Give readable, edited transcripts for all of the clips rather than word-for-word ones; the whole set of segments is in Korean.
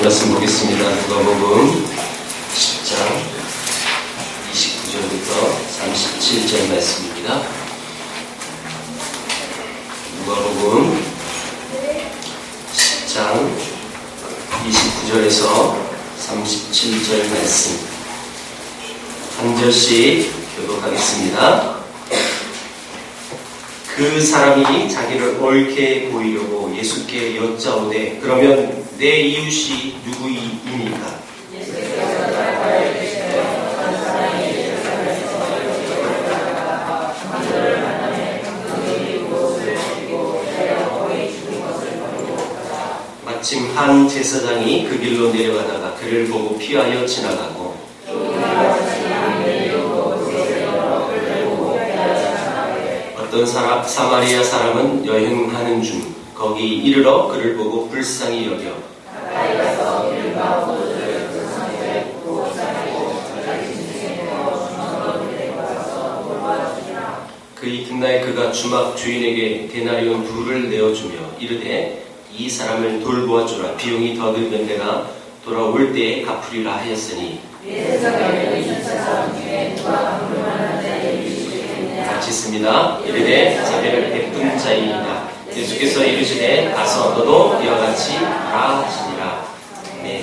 말씀 보겠습니다. 누가복음 10장 29절부터 37절 말씀입니다. 누가복음 10장 29절에서 37절 말씀 한 절씩 교독하겠습니다. 그 사람이 자기를 옳게 보이려고 예수께 여짜오되 그러면 내 이웃이 누구이니까? 마침 한 제사장이 그 길로 내려가다가 그를 보고 피하여 지나가고 어떤 사마리아 사람은 여행하는 중 거기 이르러 그를 보고 불쌍히 여겨 그 이튿날 그가 주막 주인에게 데나리온 둘을 내어주며 이르되 이 사람을 돌보아주라. 비용이 더 들면 내가 돌아올 때에 갚으리라 하였으니 같이 있습니다. 이르되 자비를 베푼 자이니라. 예수께서 이르시되 가서 너도 이와 같이 하라 하시니라. 네.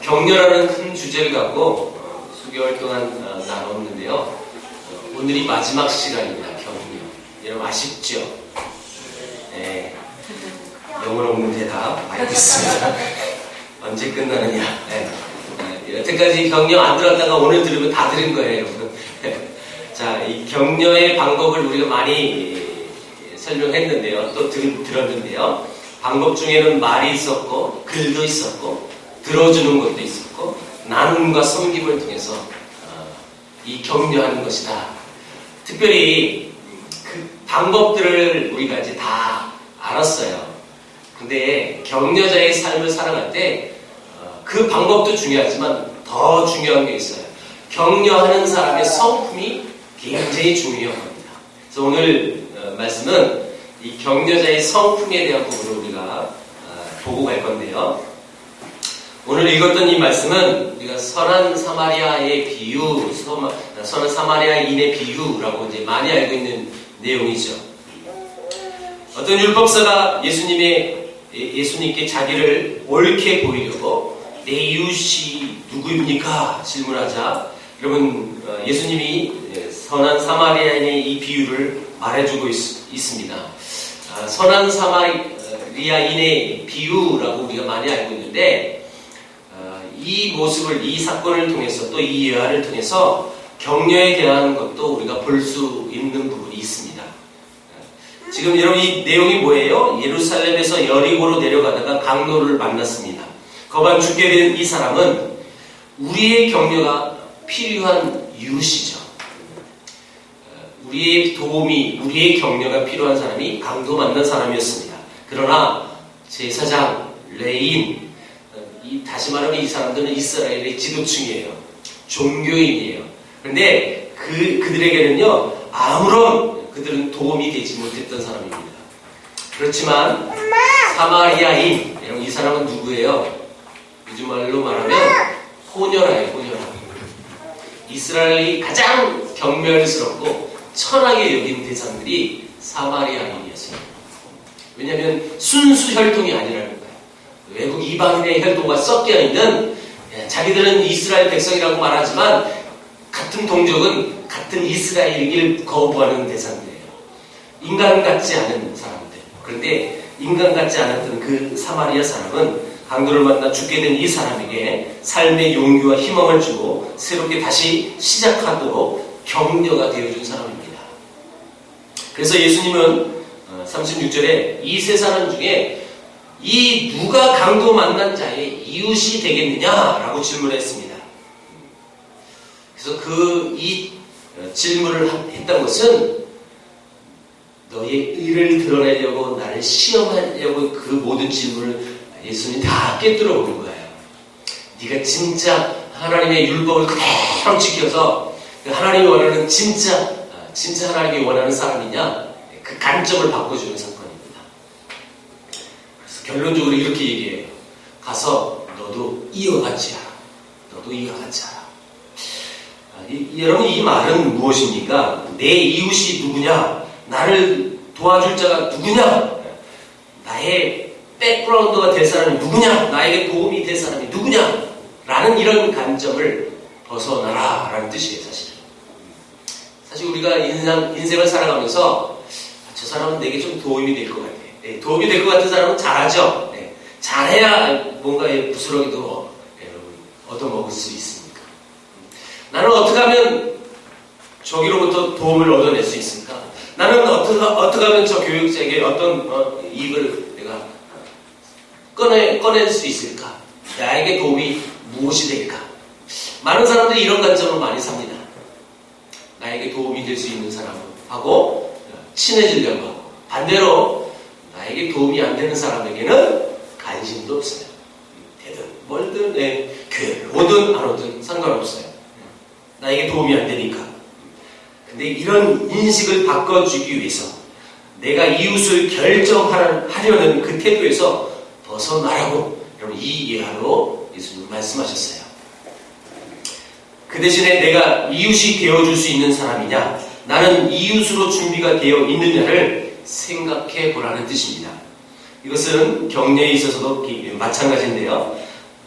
격려라는 큰 주제를 갖고 수개월 동안 나눴는데요. 오늘이 마지막 시간입니다. 격려. 여러분 아쉽죠? 네. 영혼 없는 대답 많이 듣습니다. 언제 끝나느냐. 네. 여태까지 격려 안 들었다가 오늘 들으면 다 들은 거예요. 자, 이 격려의 방법을 우리가 많이 설명했는데요. 또 들었는데요. 방법 중에는 말이 있었고, 글도 있었고, 들어주는 것도 있었고, 나눔과 섬김을 통해서 이 격려하는 것이다. 특별히 그 방법들을 우리가 이제 다 알았어요. 근데 격려자의 삶을 살아갈 때 그 방법도 중요하지만 더 중요한 게 있어요. 격려하는 사람의 성품이 굉장히 중요한 겁니다. 그래서 오늘 말씀은 이 격려자의 성품에 대한 부분을 우리가 보고 갈 건데요. 오늘 읽었던 이 말씀은 우리가 선한 사마리아의 비유, 선한 사마리아인의 비유라고 이제 많이 알고 있는 내용이죠. 어떤 율법사가 예수님께 자기를 옳게 보이려고 내 이웃이 누구입니까? 질문하자 여러분 예수님이 선한 사마리아인의 이 비유를 말해주고 있습니다. 선한 사마리아인의 비유라고 우리가 많이 알고 있는데 이 모습을, 이 사건을 통해서 또 이 예화를 통해서 격려에 대한 것도 우리가 볼 수 있는 부분이 있습니다. 지금 여러분 이 내용이 뭐예요? 예루살렘에서 여리고로 내려가다가 강도를 만났습니다. 거반 죽게 된 이 사람은 우리의 격려가 필요한 이웃이죠. 우리의 도움이, 우리의 격려가 필요한 사람이 강도 만난 사람이었습니다. 그러나 제사장, 레인, 다시 말하면 이 사람들은 이스라엘의 지도층이에요. 종교인이에요. 그런데 그들에게는요, 아무런 그들은 도움이 되지 못했던 사람입니다. 그렇지만 사마리아인, 이 사람은 누구예요? 요즘 말로 말하면 호녀라예요. 호녀라. 이스라엘이 가장 경멸스럽고 천하게 여긴 대상들이 사마리아인이었어요. 왜냐하면 순수 혈통이 아니라는 거예요. 외국 이방인의 혈통과 섞여 있는, 자기들은 이스라엘 백성이라고 말하지만 같은 동족은 같은 이스라엘을 거부하는 대상들이에요. 인간 같지 않은 사람들. 그런데 인간 같지 않았던 그 사마리아 사람은 강도를 만나 죽게 된 이 사람에게 삶의 용기와 희망을 주고 새롭게 다시 시작하도록 격려가 되어준 사람입니다. 그래서 예수님은 36절에 이 세 사람 중에 이 누가 강도 만난 자의 이웃이 되겠느냐라고 질문했습니다. 그래서 이 질문을 했던 것은 너의 의를 드러내려고 나를 시험하려고 그 모든 질문을 예수님이 다 깨뜨려 보는 거예요. 네가 진짜 하나님의 율법을 그대로 지켜서 하나님이 원하는 진짜 하나님이 원하는 사람이냐? 그 관점을 바꿔주는 사건입니다. 그래서 결론적으로 이렇게 얘기해요. 가서 너도 이어가지 않아. 너도 이어가지 않아. 여러분, 이 말은 무엇입니까? 내 이웃이 누구냐? 나를 도와줄 자가 누구냐? 나의 백그라운드가 될 사람이 누구냐? 나에게 도움이 될 사람이 누구냐? 라는 이런 관점을 벗어나라 라는 뜻이에요, 사실은. 사실 우리가 인생을 살아가면서 저 사람은 내게 좀 도움이 될 것 같아. 네, 도움이 될 것 같은 사람은 잘하죠. 네, 잘해야 뭔가 부스러기도 얻어먹을 수 있습니까? 나는 어떻게 하면 저기로부터 도움을 얻어낼 수 있을까? 나는 어떻게 하면 저 교육자에게 어떤 이익을 내가 꺼낼 수 있을까? 나에게 도움이 무엇이 될까? 많은 사람들이 이런 관점으로 많이 삽니다. 나에게 도움이 될 수 있는 사람하고 친해지려고 하고, 반대로 나에게 도움이 안 되는 사람에게는 관심도 없어요. 되든 멀든 교회를 오든 안 오든 상관없어요. 나에게 도움이 안 되니까. 근데 이런 인식을 바꿔주기 위해서 내가 이웃을 결정하려는 그 태도에서 벗어나라고 여러분 이 예화로 예수님 말씀하셨어요. 그 대신에 내가 이웃이 되어줄 수 있는 사람이냐, 나는 이웃으로 준비가 되어 있느냐를 생각해 보라는 뜻입니다. 이것은 격려에 있어서도 마찬가지인데요.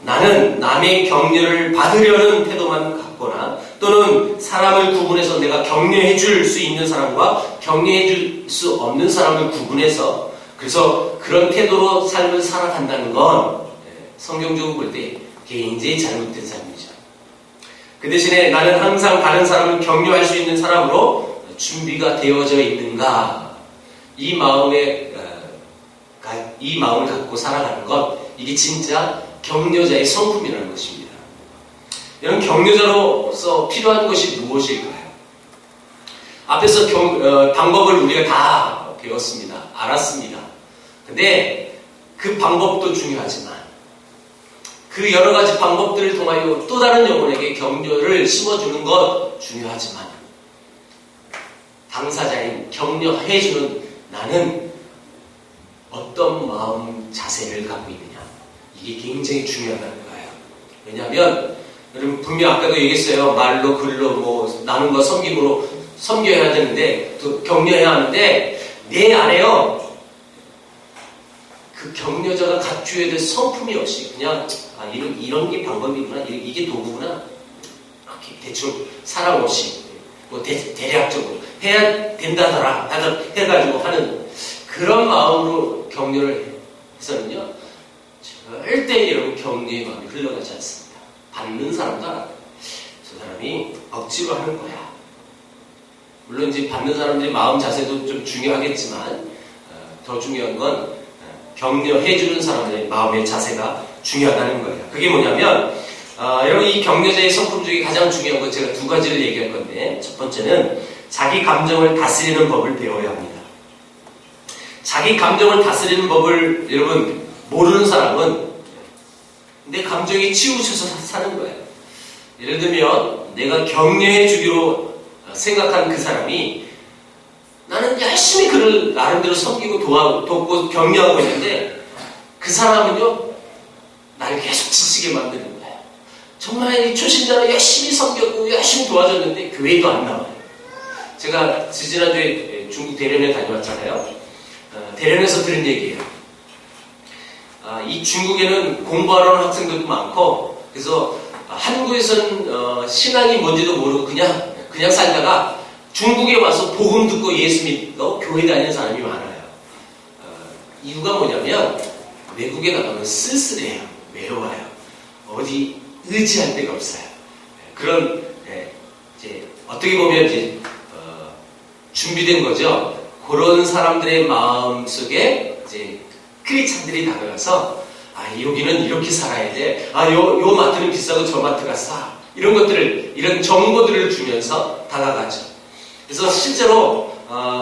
나는 남의 격려를 받으려는 태도만 갖거나, 또는 사람을 구분해서 내가 격려해 줄 수 있는 사람과 격려해 줄 수 없는 사람을 구분해서 그래서 그런 태도로 삶을 살아간다는 건 성경적으로 볼 때 굉장히 잘못된 삶이죠. 그 대신에 나는 항상 다른 사람을 격려할 수 있는 사람으로 준비가 되어져 있는가, 이 마음을 갖고 살아가는 것, 이게 진짜 격려자의 성품이라는 것입니다. 이런 격려자로서 필요한 것이 무엇일까요? 앞에서 방법을 우리가 다 배웠습니다. 알았습니다. 근데 그 방법도 중요하지만 그 여러 가지 방법들을 통하여 또 다른 영혼에게 격려를 심어주는 것 중요하지만 당사자인 격려해주는 나는 어떤 마음 자세를 갖고 있느냐, 이게 굉장히 중요하다는 거예요. 왜냐하면 여러분 분명 아까도 얘기했어요. 말로 글로 나눈 거 섬김으로 섬겨야 되는데 또 격려해야 하는데 내 안에요 그 격려자가 갖추어야 될 성품이 없이 그냥 이런 게 방법이구나, 이게 도구구나, 이렇게 대충 사람 없이 대략적으로 해야 된다더라 해가지고 하는 그런 마음으로 격려를 해서는요 절대 여러분 격려의 마음이 흘러가지 않습니다. 받는 사람도 알아요. 저 사람이 억지로 하는 거야. 물론 이제 받는 사람들의 마음 자세도 좀 중요하겠지만 더 중요한 건 격려해주는 사람들의 마음의 자세가 중요하다는 거예요. 그게 뭐냐면 여러분 이 격려자의 성품 중에 가장 중요한 건 제가 두 가지를 얘기할 건데, 첫 번째는 자기 감정을 다스리는 법을 배워야 합니다. 자기 감정을 다스리는 법을 여러분 모르는 사람은 내 감정에 치우쳐서 사는 거예요. 예를 들면 내가 격려해 주기로 생각한 그 사람이 나는 열심히 그를 나름대로 섬기고 돕고 격려하고 있는데 그 사람은요 나를 계속 지치게 만드는 거예요. 정말 이 초신자로 열심히 섬겼고 열심히 도와줬는데 교회도 안 나와요. 제가 지지난주에 중국 대련에 다녀왔잖아요. 대련에서 들은 얘기예요. 이 중국에는 공부하러 오는 학생들도 많고, 그래서 한국에서는 신앙이 뭔지도 모르고 그냥 살다가 중국에 와서 복음 듣고 예수 믿고 교회 다니는 사람이 많아요. 이유가 뭐냐면 외국에 나가면 쓸쓸해요. 외로워요. 어디 의지할 데가 없어요. 그런 이제 어떻게 보면 이제 준비된 거죠. 그런 사람들의 마음 속에 이제 크리스찬들이 다가가서 여기는 이렇게 살아야 돼. 요 마트는 비싸고 저 마트가 싸. 이런 것들을, 이런 정보들을 주면서 다가가죠. 그래서 실제로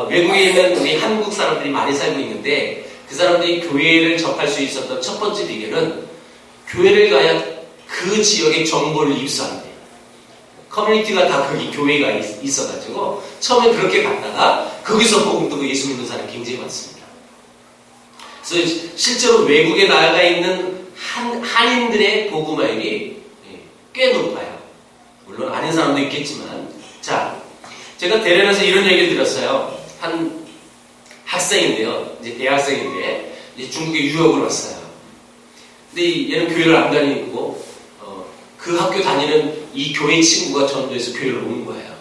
외국에 있는 우리 한국 사람들이 많이 살고 있는데 그 사람들이 교회를 접할 수 있었던 첫 번째 비결은 교회를 가야 그 지역의 정보를 입수한대요. 커뮤니티가 다 거기 교회가 있어가지고 처음에 그렇게 갔다가 거기서 복음 듣고 예수 믿는 사람이 굉장히 많습니다. 그래서 실제로 외국에 나가 있는 한인들의 복음화율이 꽤 높아요. 물론 아닌 사람도 있겠지만. 자, 제가 대련에서 이런 얘기를 들었어요. 한 학생인데요. 이제 대학생인데 이제 중국에 유학을 왔어요. 근데 얘는 교회를 안 다니고 그 학교 다니는 이 교회 친구가 전도해서 교회를 온 거예요.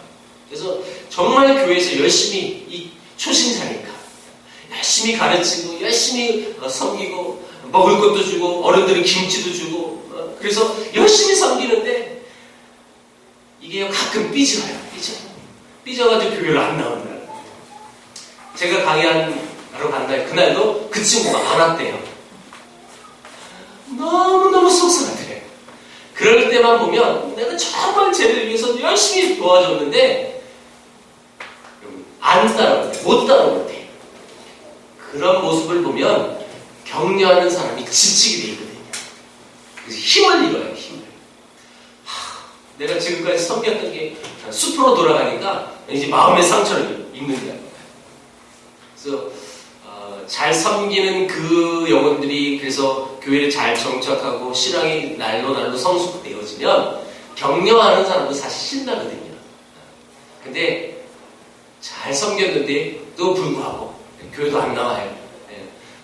그래서 정말 교회에서 열심히 이 초신자니까 열심히 가르치고 열심히 섬기고 먹을 것도 주고 어른들은 김치도 주고 그래서 열심히 섬기는데 이게 가끔 삐져가지고 교회를 안 나온다. 제가 강의하러 간다. 그날도 그 친구가 안 왔대요. 너무너무 속상하더래요. 그럴 때만 보면 내가 정말 쟤를 위해서 열심히 도와줬는데 안 따라올 때, 못 따라올 때 그런 모습을 보면 격려하는 사람이 지치게 돼 있거든요. 그래서 힘을 잃어요. 힘을. 내가 지금까지 섬겼던 게 숲으로 돌아가니까 이제 마음의 상처를 입는 거야. 그래서 잘 섬기는 그 영혼들이 그래서 교회를 잘 정착하고 신앙이 날로 성숙되어지면 격려하는 사람도 사실 신나거든요. 근데 잘 섬겼는데도 불구하고 교회도 안 나와요.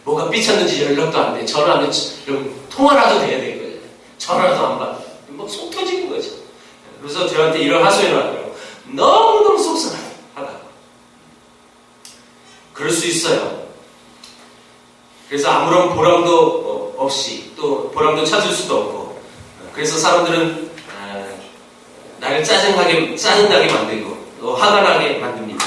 뭐가 삐쳤는지 연락도 안 돼. 전화 안 돼. 통화라도 돼야 되거든요. 전화도 안 받아. 뭐 속 터지는 거죠. 그래서 저한테 이런 하소연을 하더라고요. 너무너무 속상하다고. 그럴 수 있어요. 그래서 아무런 보람도 없이 또 보람도 찾을 수도 없고 그래서 사람들은 나를 짜증나게 만들고 또 화가 나게 만듭니다.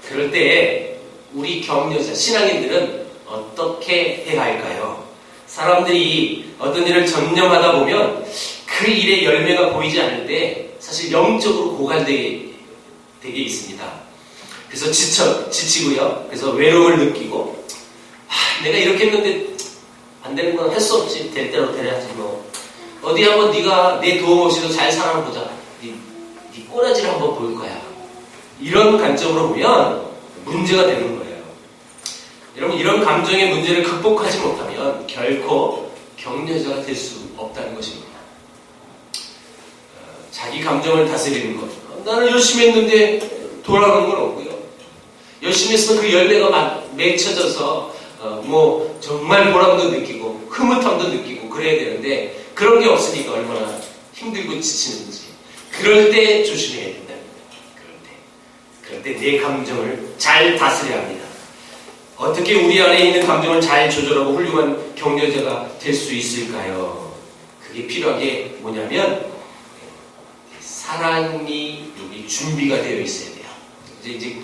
그럴 때 우리 격려자 신앙인들은 어떻게 해야 할까요? 사람들이 어떤 일을 전념하다 보면 그 일의 열매가 보이지 않을 때 사실 영적으로 고갈되게 있습니다. 그래서 지치고요. 그래서 외로움을 느끼고 내가 이렇게 했는데 안 되는 건 할 수 없지. 될 대로 되야지 뭐. 어디 한번 네가 내 도움 없이도 잘 살아보자. 네 꼬라지를 한번 볼 거야. 이런 관점으로 보면 문제가 되는 거예요. 여러분 이런 감정의 문제를 극복하지 못하면 결코 격려자가 될 수 없다는 것입니다. 자기 감정을 다스리는 것. 나는 열심히 했는데 돌아가는 건 없고요. 열심히 했으면 그 열매가 맺혀져서 뭐 정말 보람도 느끼고 흐뭇함도 느끼고 그래야 되는데 그런 게 없으니까 얼마나 힘들고 지치는지. 그럴 때 조심해야 된답니다. 그럴 때 내 감정을 잘 다스려야 합니다. 어떻게 우리 안에 있는 감정을 잘 조절하고 훌륭한 격려자가 될 수 있을까요? 그게 필요한 게 뭐냐면 사랑이 여기 준비가 되어 있어야 돼요. 이제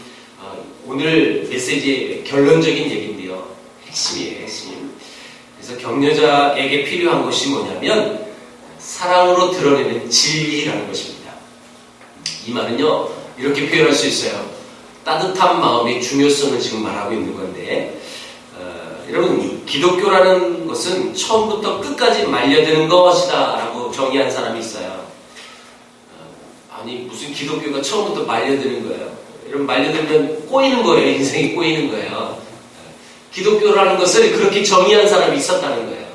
오늘 메시지의 결론적인 얘기인데요. 핵심이에요, 핵심. 그래서 격려자에게 필요한 것이 뭐냐면 사랑으로 드러내는 진리라는 것입니다. 이 말은요, 이렇게 표현할 수 있어요. 따뜻한 마음의 중요성을 지금 말하고 있는 건데, 여러분, 기독교라는 것은 처음부터 끝까지 말려드는 것이다 라고 정의한 사람이 있어요. 아니, 무슨 기독교가 처음부터 말려드는 거예요? 여러분, 말려들면 꼬이는 거예요. 인생이 꼬이는 거예요. 기독교라는 것을 그렇게 정의한 사람이 있었다는 거예요.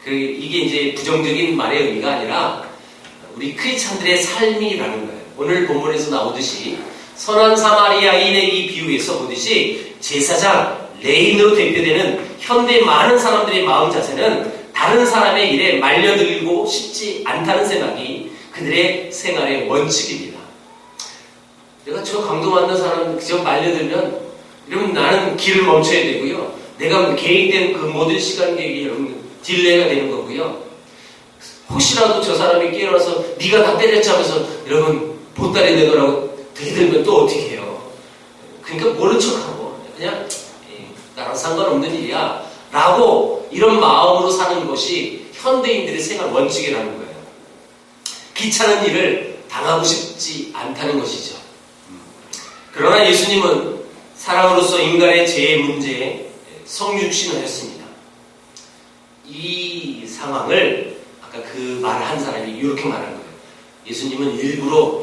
이게 이제 부정적인 말의 의미가 아니라 우리 크리스찬들의 삶이라는 거예요. 오늘 본문에서 나오듯이 선한 사마리아인의 이 비유에서 보듯이 제사장, 레인으로 대표되는 현대 많은 사람들의 마음 자세는 다른 사람의 일에 말려들고 싶지 않다는 생각이 그들의 생활의 원칙입니다. 내가 저 강도 만난 사람 그저 말려들면 이러면 나는 길을 멈춰야 되고요. 내가 계획된 그 모든 시간 계획이 여러분 딜레이가 되는 거고요. 혹시라도 저 사람이 깨어나서 네가 다 때렸지 하면서 여러분 보따리 내놓으라고 들이들면 또 어떻게 해요? 그러니까 모른 척하고 그냥 나랑 상관없는 일이야 라고 이런 마음으로 사는 것이 현대인들의 생활 원칙이라는 거예요. 귀찮은 일을 당하고 싶지 않다는 것이죠. 그러나 예수님은 사랑으로서 인간의 죄의 문제에 성육신을 했습니다. 이 상황을 아까 그 말을 한 사람이 이렇게 말한 거예요. 예수님은 일부러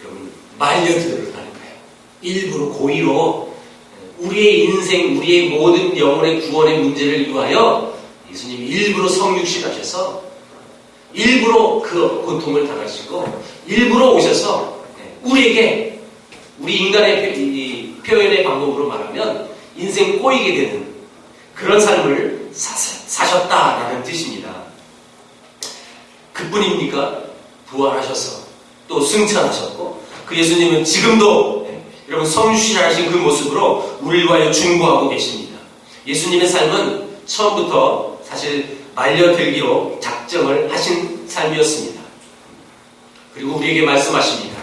여러분 말려들으라는 거예요. 일부러 고의로 우리의 인생, 우리의 모든 영혼의 구원의 문제를 위하여 예수님이 일부러 성육신하셔서 일부러 그 고통을 당하시고 일부러 오셔서 우리에게 우리 인간의 표현의 방법으로 말하면 인생 꼬이게 되는 그런 삶을 사셨다라는 뜻입니다. 그뿐입니까? 부활하셔서 또 승천하셨고 그 예수님은 지금도 여러분 성육신하신 그 모습으로 우리를 위하여 중보하고 계십니다. 예수님의 삶은 처음부터 사실 말려들기로 작정을 하신 삶이었습니다. 그리고 우리에게 말씀하십니다.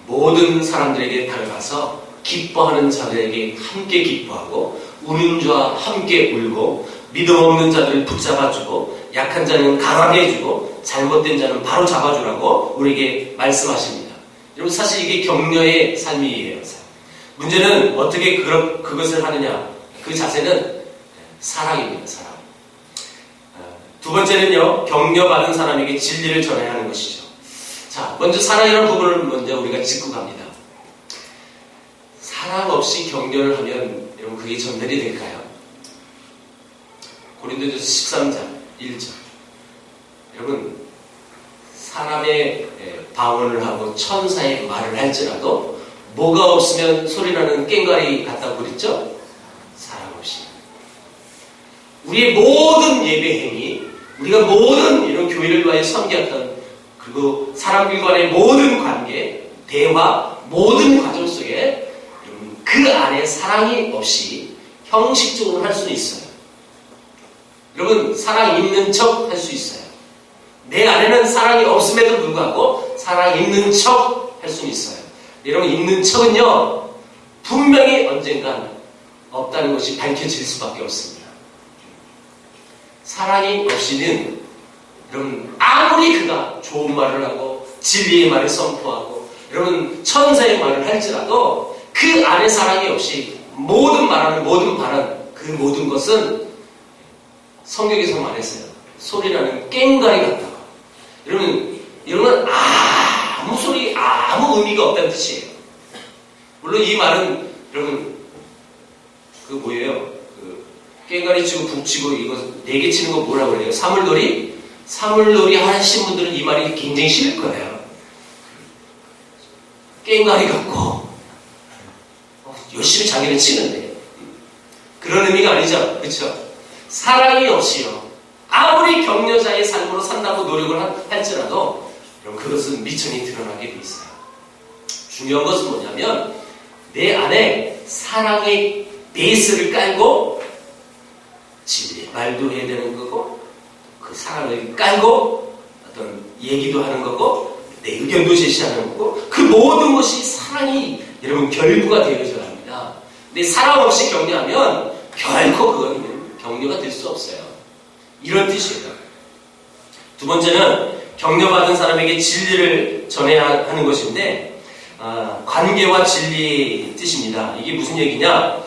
모든 사람들에게 다가가서 기뻐하는 자들에게 함께 기뻐하고 우는 자와 함께 울고 믿음 없는 자들을 붙잡아주고 약한 자는 강하게 해주고 잘못된 자는 바로 잡아주라고 우리에게 말씀하십니다. 여러분 사실 이게 격려의 삶이에요. 문제는 어떻게 그것을 하느냐. 그 자세는 사랑입니다. 사랑. 두 번째는요. 격려받은 사람에게 진리를 전해야 하는 것이죠. 자, 먼저 사랑이라는 부분을 먼저 우리가 짚고 갑니다. 사랑 없이 격려를 하면 여러분 그게 전달이 될까요? 고린도전서 13장 1절. 여러분 사람의 방언을 하고 천사의 말을 할지라도 뭐가 없으면 소리나는 꽹과리 같다고 그랬죠? 사랑 없이. 우리의 모든 예배 행위, 우리가 모든 이런 교회를 위하여 섬겼던 그리고 사람들 간의 모든 관계, 대화, 모든 과정 속에 그 안에 사랑이 없이 형식적으로 할 수는 있어요. 여러분 사랑 있는 척 할 수 있어요. 내 안에는 사랑이 없음에도 불구하고 사랑 있는 척 할 수는 있어요. 여러분 있는 척은요 분명히 언젠간 없다는 것이 밝혀질 수밖에 없습니다. 사랑이 없이는 여러분 아무리 그가 좋은 말을 하고 진리의 말을 선포하고 여러분 천사의 말을 할지라도 그 안에 사랑이 없이 모든 말하는 모든 발언 그 모든 것은 성경에서 말했어요. 소리나는 꽹과리 같다고. 여러분 이런 건 아무 소리 아무 의미가 없다는 뜻이에요. 물론 이 말은 여러분 그 뭐예요? 그 꽹과리 치고 북치고 이거 4개 치는 거 뭐라고 그래요? 사물놀이? 사물놀이 하신 분들은 이 말이 굉장히 싫을 거예요. 꽹과리 같고 열심히 자기는 치는데 그런 의미가 아니죠. 그렇죠? 사랑이 없이요 아무리 격려자의 삶으로 산다고 노력을 할지라도 그것은 미천이 드러나게 돼 있어요. 중요한 것은 뭐냐면 내 안에 사랑의 베이스를 깔고 진리의 말도 해야 되는 거고 그 사랑을 깔고 어떤 얘기도 하는 거고 내 의견도 제시하는 거고 그 모든 것이 사랑이 여러분 결부가 되어져야 합니다. 근데 사랑 없이 격려하면 결코 그거는 격려가 될 수 없어요. 이런 뜻이에요. 두 번째는 격려받은 사람에게 진리를 전해야 하는 것인데 관계와 진리의 뜻입니다. 이게 무슨 얘기냐?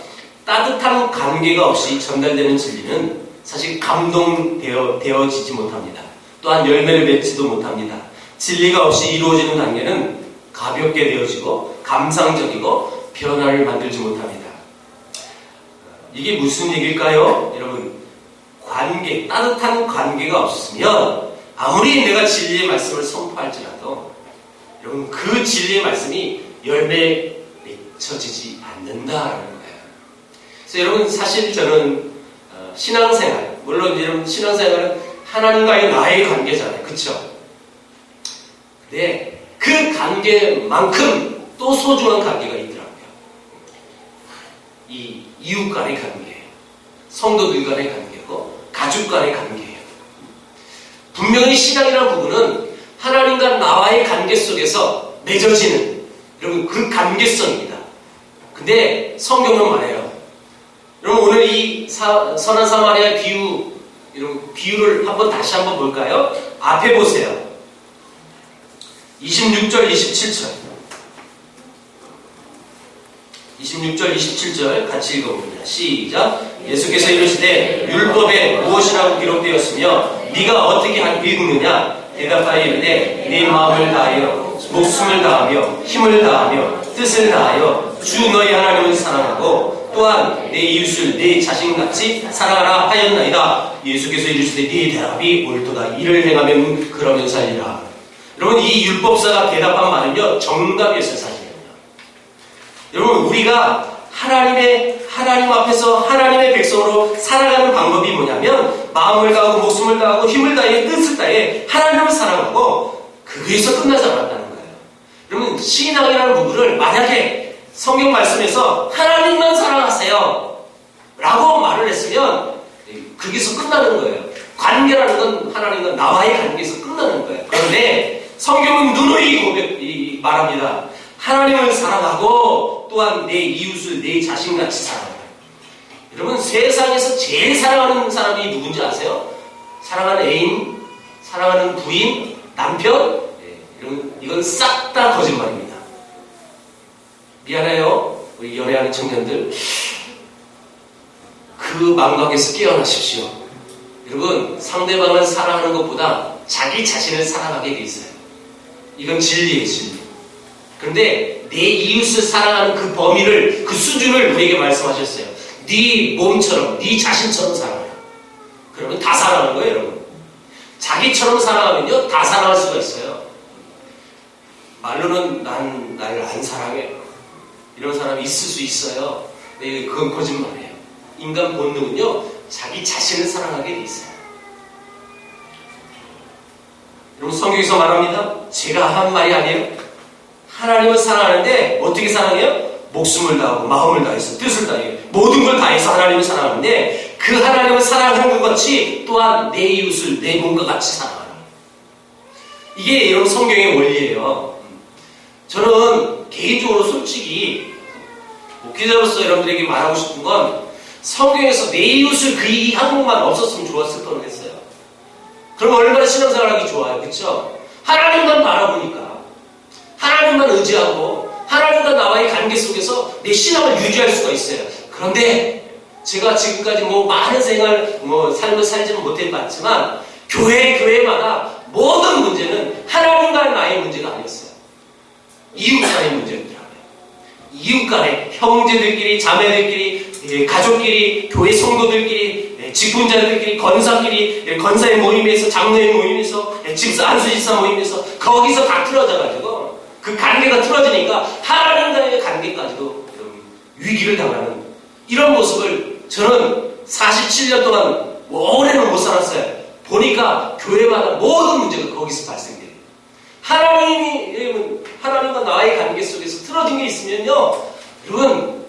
따뜻한 관계가 없이 전달되는 진리는 사실 감동되어지지 못합니다. 또한 열매를 맺지도 못합니다. 진리가 없이 이루어지는 관계는 가볍게 되어지고 감상적이고 변화를 만들지 못합니다. 이게 무슨 얘기일까요? 여러분 관계, 따뜻한 관계가 없으면 아무리 내가 진리의 말씀을 선포할지라도 여러분 그 진리의 말씀이 열매에 맺혀지지 않는다라는 거예요. 그래서 여러분 사실 저는 신앙생활, 물론 여러분 신앙생활은 하나님과의 나의 관계잖아요. 그렇죠? 근데 그 관계만큼 또 소중한 관계가 있더라고요. 이 이웃 간의 관계예요. 성도들 간의 관계고 가족 간의 관계예요. 분명히 신앙이라는 부분은 하나님과 나와의 관계 속에서 맺어지는 여러분 그 관계성입니다. 근데 성경은 말해요. 여러분 오늘 이 선한 사마리아 비유 이런 비유를 다시 한번 볼까요? 앞에 보세요. 26절 27절 26절 27절 같이 읽어봅니다. 시작. 예수께서 이르시되 율법에 무엇이라고 기록되었으며 네가 어떻게 읽느냐? 대답하여 이르되 네 마음을 다하여 목숨을 다하며 힘을 다하며 뜻을 다하여 주 너희 하나님을 사랑하고 또한 내 이웃을 내 자신같이 사랑하라 하였나이다. 예수께서 이르시되 네 대답이 옳도다. 이를 행하면 그러면 살리라. 여러분, 이 율법사가 대답한 말은요, 정답이었어요. 사실은요. 여러분, 우리가 하나님 앞에서 하나님의 백성으로 살아가는 방법이 뭐냐면 마음을 다하고 목숨을 다하고 힘을 다해 뜻을 다해 하나님을 사랑하고 거기에서 끝나지 않았다는 거예요. 여러분, 신앙이라는 부분을 만약에 성경 말씀에서 하나님만 사랑하세요 라고 말을 했으면 거기서 끝나는 거예요. 관계라는 건 하나님과 나와의 관계에서 끝나는 거예요. 그런데 성경은 누누이 말합니다. 하나님을 사랑하고 또한 내 이웃을 내 자신같이 사랑하라. 여러분, 세상에서 제일 사랑하는 사람이 누군지 아세요? 사랑하는 애인, 사랑하는 부인, 남편? 여러분, 이건 싹 다 거짓말입니다. 미안해요, 우리 연애하는 청년들. 그 망각에서 깨어나십시오. 여러분, 상대방을 사랑하는 것보다 자기 자신을 사랑하게 돼 있어요. 이건 진리예요, 진리. 그런데 내 이웃을 사랑하는 그 범위를, 그 수준을 우리에게 말씀하셨어요. 네 몸처럼, 네 자신처럼 사랑해요. 그러면 다 사랑하는 거예요, 여러분. 자기처럼 사랑하면요, 다 사랑할 수가 있어요. 말로는 난 나를 안 사랑해, 이런 사람이 있을 수 있어요. 근데 그건 거짓말이에요. 인간 본능은요, 자기 자신을 사랑하게 돼 있어요. 여러분, 성경에서 말합니다. 제가 한 말이 아니에요. 하나님을 사랑하는데 어떻게 사랑해요? 목숨을 다하고 마음을 다해서 뜻을 다해 모든 걸 다해서 하나님을 사랑하는데 그 하나님을 사랑하는 것 같이 또한 내 이웃을 내 몸과 같이 사랑하라. 이게 여러분 성경의 원리예요. 저는 개인적으로 솔직히 목회자로서 여러분들에게 말하고 싶은 건 성경에서 내 이웃을 그 이 항목만 없었으면 좋았을 뻔했어요. 그럼 얼마나 신앙생활하기 좋아요. 그렇죠? 하나님만 바라보니까, 하나님만 의지하고 하나님과 나와의 관계 속에서 내 신앙을 유지할 수가 있어요. 그런데 제가 지금까지 많은 삶을 살지는 못해봤지만 교회마다 모든 문제는 하나님과 나의 문제가 아니었어요. 이웃 간의 문제였더라고요. 이웃 간에 형제들끼리, 자매들끼리, 가족끼리, 교회 성도들끼리, 직분자들끼리, 건사끼리, 건사의 모임에서, 장로의 모임에서, 집사, 안수집사 모임에서 거기서 다 틀어져가지고 그 관계가 틀어지니까 하나님과의 관계까지도 위기를 당하는 이런 모습을 저는 47년 동안 오래는 못 살았어요. 보니까 교회마다 모든 문제가 거기서 발생돼요. 하나님과 나의 관계 속에서 틀어진 게 있으면요, 여러분,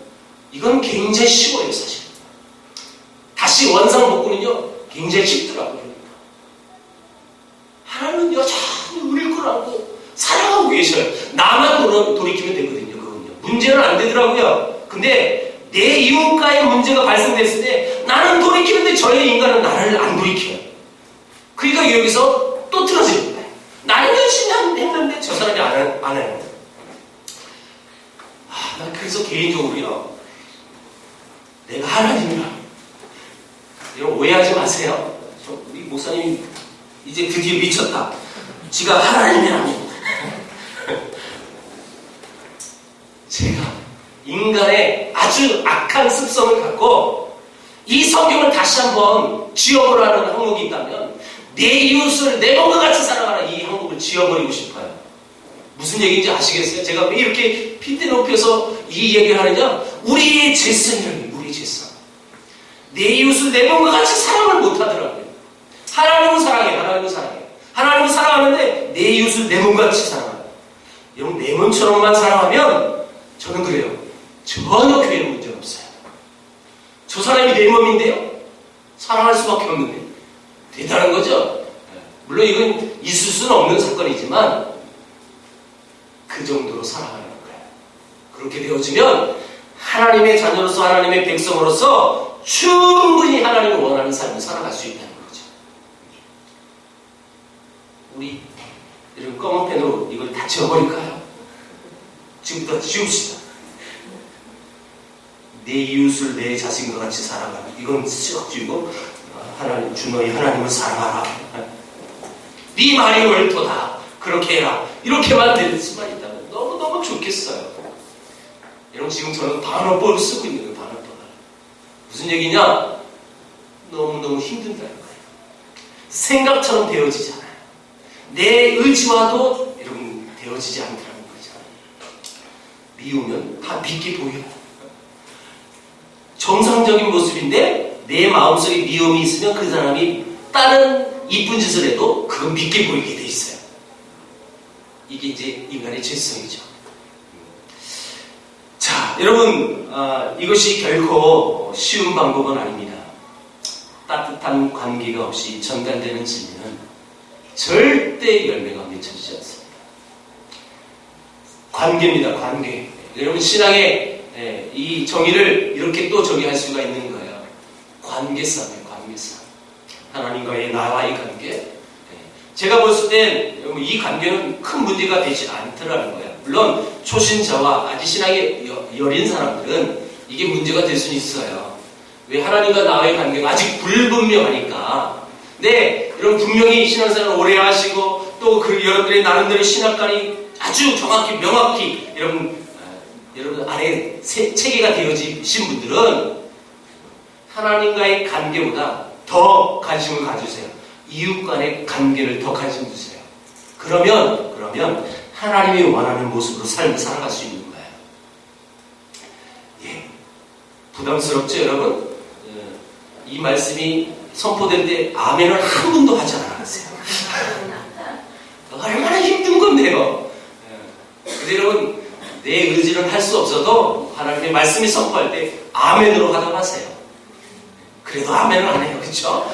이건 굉장히 쉬워요, 사실. 다시 원상복구는요, 굉장히 쉽더라고요. 하나님은 여전히 우리를 끌어안고 사랑하고 계셔요. 나만 돌이키면 되거든요, 그건요. 문제는 안 되더라고요. 근데 내 이웃과의 문제가 발생됐을 때 나는 돌이키는데 저의 인간은 나를 안 돌이켜요. 그러니까 여기서 또 틀어지는 거예요. 나는 열심히 했는데 저 사람이 안 해요. 난 그래서 개인적으로요, 내가 하나님이라. 여러분 오해하지 마세요. 우리 목사님이 이제 드디어 미쳤다. 지가 하나님이라고. 제가 인간의 아주 악한 습성을 갖고 이 성경을 다시 한번 지워보라는 항목이 있다면 내 이웃을 내 몸과 같이 사랑하라, 이 항목을 지워버리고 싶어요. 무슨 얘기인지 아시겠어요? 제가 왜 이렇게 핏대 높여서 이 얘기를 하느냐? 우리의 죄성이라는, 우리의 죄성. 내 이웃을 내 몸과 같이 사랑을 못하더라고요. 하나님은 사랑해, 하나님은 사랑해. 하나님은 사랑하는데 내 이웃을 내 몸과 같이 사랑해요. 여러분, 내 몸처럼만 사랑하면 저는 그래요. 전혀 교회는 문제가 없어요. 저 사람이 내 몸인데요, 사랑할 수밖에 없는데 대단한 거죠. 물론 이건 있을 수는 없는 사건이지만 그 정도로 사랑하는 거예요. 그렇게 되어지면 하나님의 자녀로서, 하나님의 백성으로서 충분히 하나님을 원하는 삶을 살아갈 수 있다는 거죠. 우리 이런 검은 펜으로 이걸 다 지워버릴까요? 지금부터 지웁시다. 내 이웃을 내 자신과 같이 사랑하라. 이건 쓱 지우고 하나님, 주 너희 하나님을 사랑하라. 네 말이 옳도다. 그렇게 해라. 이렇게만 될 수만 있다면 너무너무 좋겠어요. 여러분, 지금 저는 단어법을 쓰고 있는 거예요. 단어법. 무슨 얘기냐? 너무너무 힘든다는 거예요. 생각처럼 되어지지 않아요. 내 의지와도 여러분 되어지지 않더라는 거죠. 미우면 다 믿게 보여요. 정상적인 모습인데 내 마음속에 미움이 있으면 그 사람이 다른 이쁜 짓을 해도 그건 믿게 보이게 돼 있어요. 이게 이제 인간의 죄성이죠. 자, 여러분, 이것이 결코 쉬운 방법은 아닙니다. 따뜻한 관계가 없이 전달되는 진리는 절대 열매가 맺혀지지 않습니다. 관계입니다, 관계. 여러분, 신앙의 이 정의를 이렇게 또 정의할 수가 있는 거예요. 관계성이에요, 관계성. 하나님과의 나와의 관계. 제가 봤을 땐 이 관계는 큰 문제가 되지 않더라는 거예요. 물론 초신자와 아직 신앙이 여린 사람들은 이게 문제가 될 수는 있어요. 왜? 하나님과 나와의 관계가 아직 불분명하니까. 근데 여러분 분명히 신앙생활을 오래 하시고 또 그 여러분들의 나름대로 신학관이 아주 정확히 명확히 여러분 안에 체계가 되어지신 분들은 하나님과의 관계보다 더 관심을 가주세요. 이웃 간의 관계를 더 관심 주세요. 그러면 하나님이 원하는 모습으로 삶을 살아갈 수 있는 거예요. 예. 부담스럽죠, 여러분? 이 말씀이 선포될 때 아멘을 한 번도 하지 않았어요. 얼마나 힘든 건데요. 그래서 여러분, 내 의지는 할 수 없어도 하나님의 말씀이 선포할 때 아멘으로 하도록 하세요. 그래도 아멘을 안 해요. 그렇죠?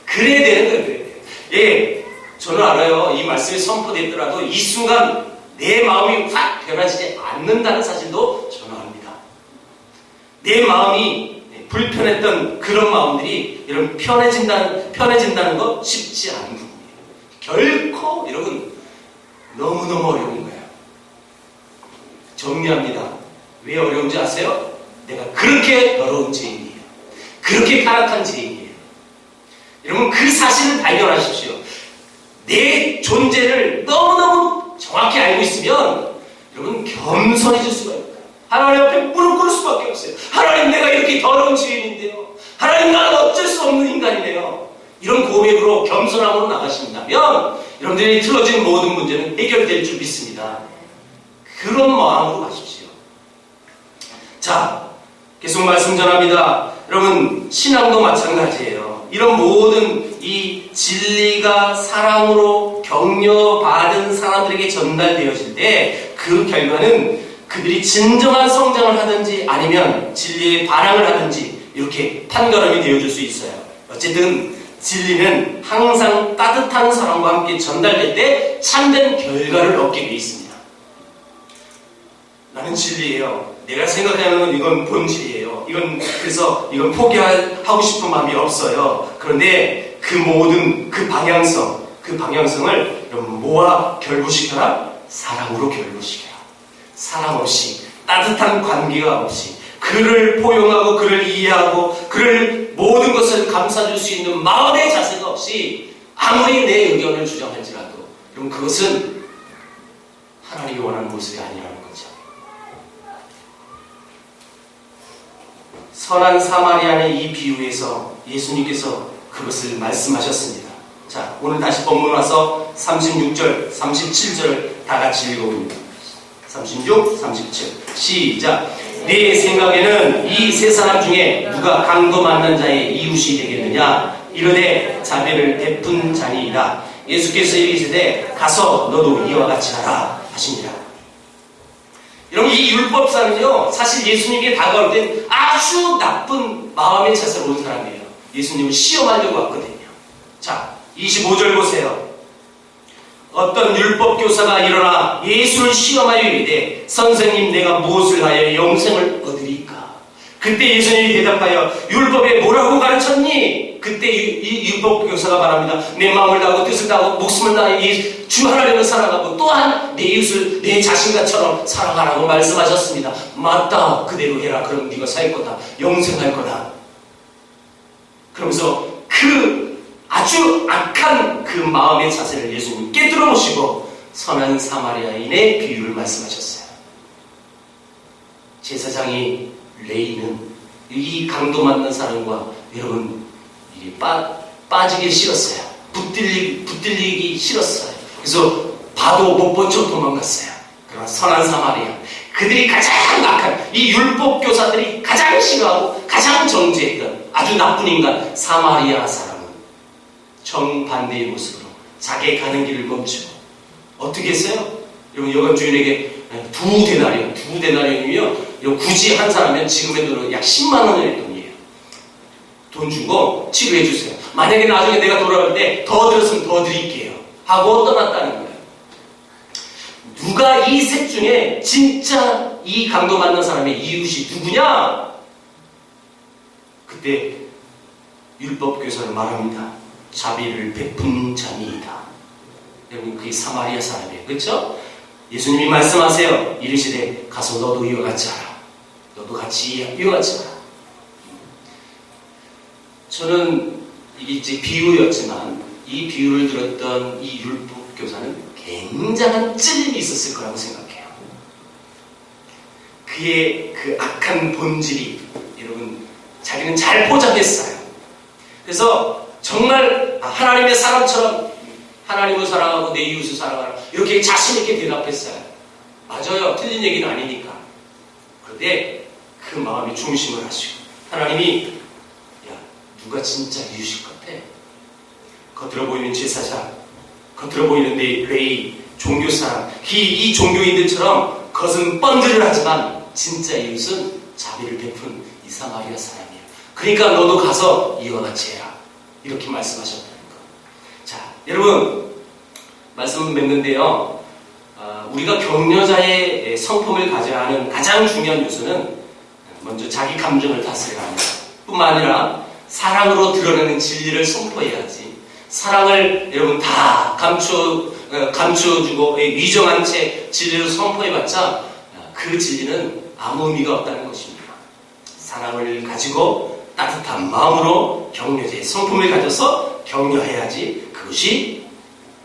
그래야 되는 거예요. 예, 저는 알아요. 이 말씀이 선포됐더라도 이 순간 내 마음이 확 변하지 않는다는 사실도 저는 압니다. 내 마음이 불편했던 그런 마음들이 여러분 편해진다는 거 쉽지 않은 부분이에요. 결코 여러분 너무너무 어려운 거예요. 정리합니다. 왜 어려운지 아세요? 내가 그렇게 더러운 죄인이에요. 그렇게 타락한 죄인이에요. 여러분 그 사실을 발견하십시오. 내 존재를 너무너무 정확히 알고 있으면 여러분 겸손해질 수가 있어요. 하나님 앞에 무릎 꿇을 수밖에 없어요. 하나님 내가 이렇게 더러운 죄인인데요. 하나님 나는 어쩔 수 없는 인간이네요. 이런 고백으로 겸손함으로 나가신다면 여러분들이 틀어진 모든 문제는 해결될 줄 믿습니다. 그런 마음으로 가십시오. 자, 계속 말씀 전합니다. 여러분 신앙도 마찬가지예요. 이런 모든 이 진리가 사랑으로 격려받은 사람들에게 전달되어질 때 그 결과는 그들이 진정한 성장을 하든지 아니면 진리에 반항을 하든지 이렇게 판가름이 되어줄 수 있어요. 어쨌든 진리는 항상 따뜻한 사랑과 함께 전달될 때 참된 결과를 얻게 되어 있습니다. 나는 진리예요. 내가 생각하는 건 이건 본질이에요. 그래서 이건 포기하고 싶은 마음이 없어요. 그런데 그 모든 그 방향성을 여러분 뭐와 결부시켜라? 사랑으로 결부시켜라. 사랑 없이 따뜻한 관계가 없이 그를 포용하고 그를 이해하고 그를 모든 것을 감싸줄 수 있는 마음의 자세가 없이 아무리 내 의견을 주장할지라도 여러분 그것은 하나님이 원하는 모습이 아니라는 거죠. 선한 사마리아의 이 비유에서 예수님께서 그것을 말씀하셨습니다. 자, 오늘 다시 본문 와서 36절, 37절을 다 같이 읽어봅니다. 36, 37 시작. 네 생각에는 이 세 사람 중에 누가 강도 만난 자의 이웃이 되겠느냐? 이르되 자비를 베푼 자니이다. 예수께서 이르시되 가서 너도 이와 같이 하라 하십니다. 여러분 이 율법사는요 사실 예수님께 다가올 땐 아주 나쁜 마음의 자세로 온 사람이에요. 예수님을 시험하려고 왔거든요. 자 25절 보세요. 어떤 율법교사가 일어나 예수를 시험하여 이르되 선생님 내가 무엇을 하여 영생을 얻으리까? 그때 예수님이 대답하여 율법에 뭐라고 가르쳤니? 그때 이 율법교사가 말합니다. 내 마음을 다하고 뜻을 다하고 목숨을 다하여 주 하나님을 사랑하고 또한 내 이웃을 내 자신과처럼 사랑하라고 말씀하셨습니다. 맞다. 그대로 해라. 그럼 네가 살 거다. 영생할 거다. 그러면서 그 아주 악한 그 마음의 자세를 예수님 깨뜨려 보시고 선한 사마리아인의 비유를 말씀하셨어요. 제사장이 레위는 이 강도 맞는 사람과 여러분 빠지기 싫었어요. 붙들리기 싫었어요. 그래서 봐도 못 본 척 도망갔어요. 그러나 선한 사마리아, 그들이 가장 악한 이 율법 교사들이 가장 싫어하고 가장 정죄했던 아주 나쁜 인간 사마리아 사람은 정반대의 모습으로 자기의 가는 길을 멈추고 어떻게 했어요? 여러분 여관 주인에게 두 데나리온이면 굳이 한 사람이면 지금의 돈은 약 10만 원의 돈이에요. 돈 주고 치료해 주세요. 만약에 나중에 내가 돌아갈 때 더 들었으면 더 드릴게요 하고 떠났다는 거예요. 누가 이 셋 중에 진짜 이 강도 만난 사람의 이웃이 누구냐? 그때 율법교사는 말합니다. 자비를 베푼 자니이다. 여러분 그게 사마리아 사람이에요. 그렇죠? 예수님이 말씀하세요. 이르시되 가서 너도 이와 같이 하라. 너도 같이 이와 같이 하라. 저는 이게 이제 비유였지만 이 비유를 들었던 이 율법교사는 굉장한 찔림이 있었을 거라고 생각해요. 그의 그 악한 본질이 여러분 자기는 잘 포장했어요. 그래서 정말 하나님의 사람처럼 하나님을 사랑하고 내 이웃을 사랑하라 이렇게 자신있게 대답했어요. 맞아요. 틀린 얘기는 아니니까. 그런데 그 마음이 중심을 하시고 하나님이 야 누가 진짜 이웃일 것 같아? 겉으로 보이는 제사장, 겉으로 보이는 레위, 종교사람, 이 종교인들처럼 겉은 뻔들을 하지만 진짜 이웃은 자비를 베푼 이 사마리아 사람이에요. 그러니까 너도 가서 이와 같이 해라. 이렇게 말씀하셨다는 거. 자, 여러분 말씀을 맺는데요. 우리가 격려자의 성품을 가져야 하는 가장 중요한 요소는 먼저 자기 감정을 다스려야 합니다. 뿐만 아니라 사랑으로 드러내는 진리를 선포해야지. 사랑을 여러분 다 감춰주고 위정한 채 진리를 선포해봤자 그 진리는 아무 의미가 없다는 것입니다. 사랑을 가지고 따뜻한 마음으로 격려자의 성품을 가져서 격려해야지 그것이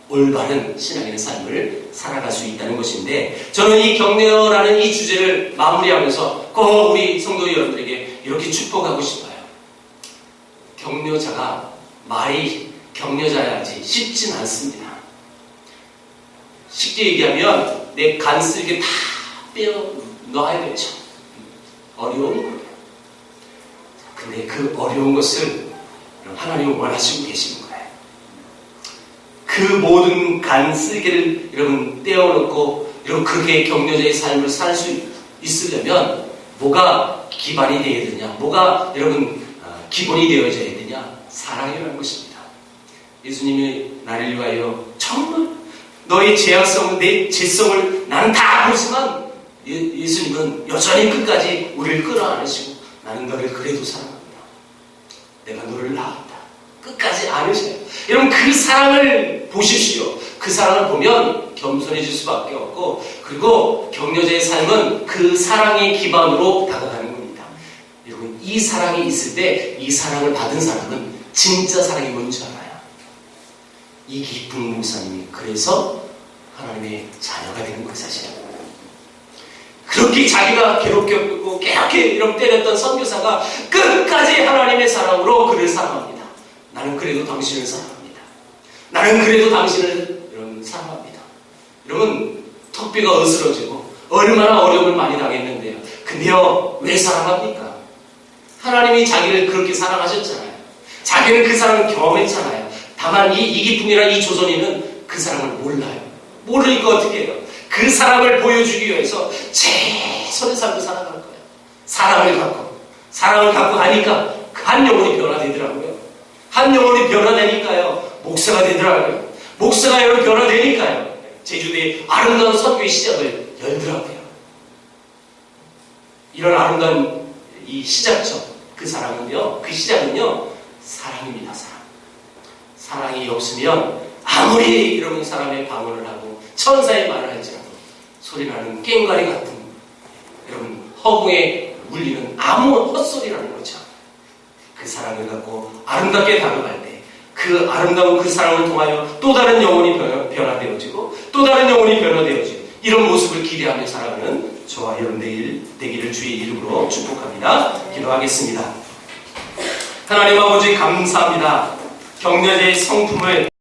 올바른 신앙인의 삶을 살아갈 수 있다는 것인데 저는 이 격려라는 이 주제를 마무리하면서 꼭 우리 성도 여러분들에게 이렇게 축복하고 싶어요. 격려자가 말이 격려자야지 쉽진 않습니다. 쉽게 얘기하면 내 간쓸게 다 빼어 놔야 되죠. 어려운 거예요. 근데 그 어려운 것을 하나님은 원하시고 계시는 거예요. 그 모든 간쓸개를 여러분 떼어놓고 여러분 그렇게 격려자의 삶을 살 수 있으려면 뭐가 기반이 되어야 되냐? 뭐가 여러분 기본이 되어져야 되냐? 사랑이라는 것입니다. 예수님이 나를 위하여 정말 너의 죄악성을 내 죄성을 나는 다 보지만 예수님은 여전히 끝까지 우리를 끌어안으시고 나는 너를 그래도 사랑합니다. 내가 너를 낳았다. 끝까지 안으셔요. 여러분 그 사랑을 보십시오. 그 사랑을 보면 겸손해질 수밖에 없고 그리고 격려자의 삶은 그 사랑의 기반으로 다가가는 겁니다. 여러분 이 사랑이 있을 때 이 사랑을 받은 사람은 진짜 사랑이 뭔지 알아요. 이기쁨 목사님이 그래서 하나님의 자녀가 되는 것 사실입니다. 그렇게 자기가 괴롭혔고 깨닫게 이렇게 때렸던 선교사가 끝까지 하나님의 사랑으로 그를 사랑합니다. 나는 그래도 당신을 사랑합니다. 나는 그래도 당신을 여러분 사랑합니다. 여러분 턱비가 으스러지고 얼마나 어려움을 많이 당했는데요. 근데요 왜 사랑합니까? 하나님이 자기를 그렇게 사랑하셨잖아요. 자기는 그 사랑을 경험했잖아요. 다만 이 이기쁨이란 이 조선인은 그 사랑을 몰라요. 모르니까 어떻게 해요? 그 사랑을 보여주기 위해서 최선의 삶을 살아갈 거예요. 사랑을 갖고 가니까 한 영혼이 변화되더라고요. 한 영혼이 변화되니까요. 목사가 되더라고요. 목사가 여러분 변화되니까요. 제주도의 아름다운 선교의 시작을 열더라고요. 이런 아름다운 이 시작점, 그 사랑은요, 그 시작은요, 사랑입니다, 사랑. 사랑이 없으면 아무리 여러분 사람의 방언을 하고 천사의 말을 할지라도 소리나는 꽹과리 같은 여러분 허공에 울리는 아무 헛소리라는 거죠. 그 사랑을 갖고 아름답게 다가갈 때 그 아름다운 그 사랑을 통하여 또 다른 영혼이 변화되어지고 또 다른 영혼이 변화되어지고 이런 모습을 기대하며 살아가는 저와 여러분 되기를 주의 이름으로 축복합니다. 기도하겠습니다. 하나님 아버지 감사합니다. 격려제의 성품을